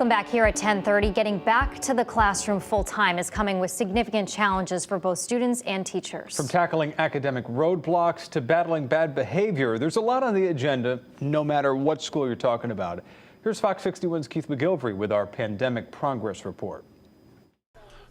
Welcome back here at 10:30. Getting back to the classroom full time is coming with significant challenges for both students and teachers. From tackling academic roadblocks to battling bad behavior, there's a lot on the agenda, no matter what school you're talking about. Here's Fox 61's Keith McGilvery with our pandemic progress report.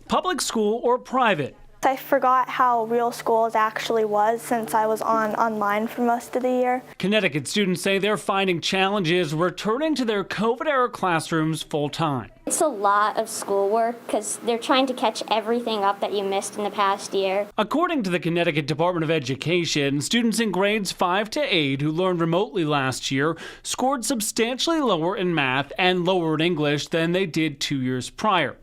Public school or private? I forgot how real school actually was since I was online for most of the year. Connecticut students say they're finding challenges returning to their COVID-era classrooms full-time. It's a lot of schoolwork because they're trying to catch everything up that you missed in the past year. According to the Connecticut Department of Education, students in grades 5 to 8 who learned remotely last year scored substantially lower in math and lower in English than they did 2 years prior.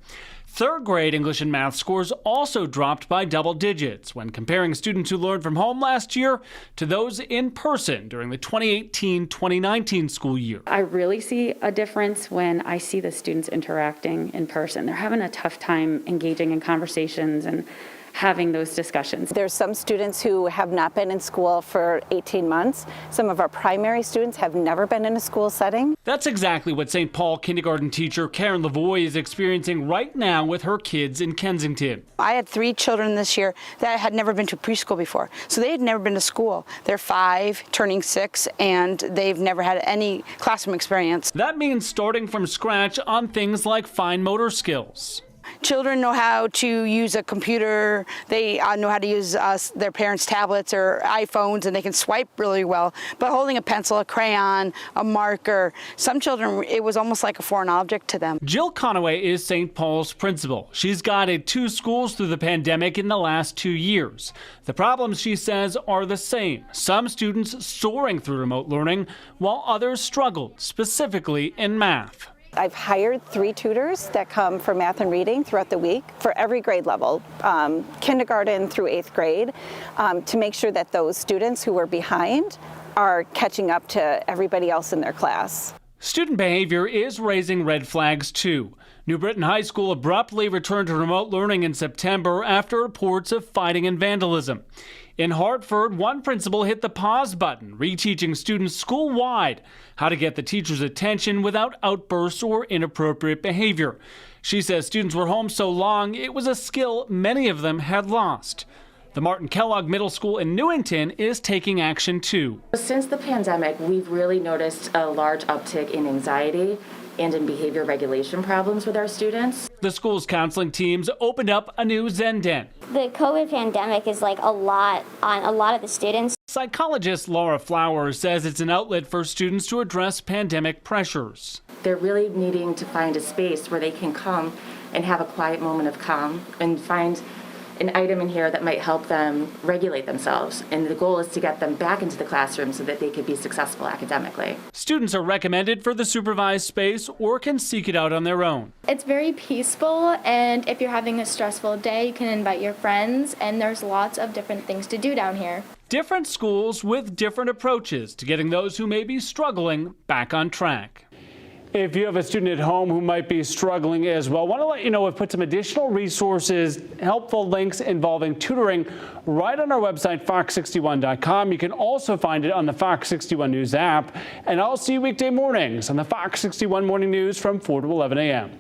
Third grade English and math scores also dropped by double digits when comparing students who learned from home last year to those in person during the 2018-2019 school year. I really see a difference when I see the students interacting in person. They're having a tough time engaging in conversations and having those discussions. There's some students who have not been in school for 18 months. Some of our primary students have never been in a school setting. That's exactly what St. Paul kindergarten teacher Karen Lavoie is experiencing right now with her kids in Kensington. I had 3 children this year that had never been to preschool before, so they had never been to school. They're 5, turning 6, and they've never had any classroom experience. That means starting from scratch on things like fine motor skills. Children know how to use a computer, they know how to use their parents' tablets or iPhones, and they can swipe really well. But holding a pencil, a crayon, a marker, some children, it was almost like a foreign object to them. Jill Conaway is St. Paul's principal. She's guided 2 schools through the pandemic in the last 2 years. The problems, she says, are the same. Some students soaring through remote learning, while others struggled, specifically in math. I've hired 3 tutors that come for math and reading throughout the week for every grade level, kindergarten through 8th grade, to make sure that those students who are behind are catching up to everybody else in their class. Student behavior is raising red flags too. New Britain High School abruptly returned to remote learning in September after reports of fighting and vandalism. In Hartford, one principal hit the pause button, reteaching students school-wide how to get the teacher's attention without outbursts or inappropriate behavior. She says students were home so long, it was a skill many of them had lost. The Martin Kellogg Middle School in Newington is taking action too. Since the pandemic, we've really noticed a large uptick in anxiety and in behavior regulation problems with our students. The school's counseling teams opened up a new Zen Den. The COVID pandemic is like a lot on a lot of the students. Psychologist Laura Flowers says it's an outlet for students to address pandemic pressures. They're really needing to find a space where they can come and have a quiet moment of calm and find an item in here that might help them regulate themselves. And the goal is to get them back into the classroom so that they could be successful academically. Students are recommended for the supervised space or can seek it out on their own. It's very peaceful, and if you're having a stressful day, you can invite your friends, and there's lots of different things to do down here. Different schools with different approaches to getting those who may be struggling back on track. If you have a student at home who might be struggling as well, I want to let you know we've put some additional resources, helpful links involving tutoring right on our website, fox61.com. You can also find it on the Fox 61 News app. And I'll see you weekday mornings on the Fox 61 Morning News from 4 to 11 a.m.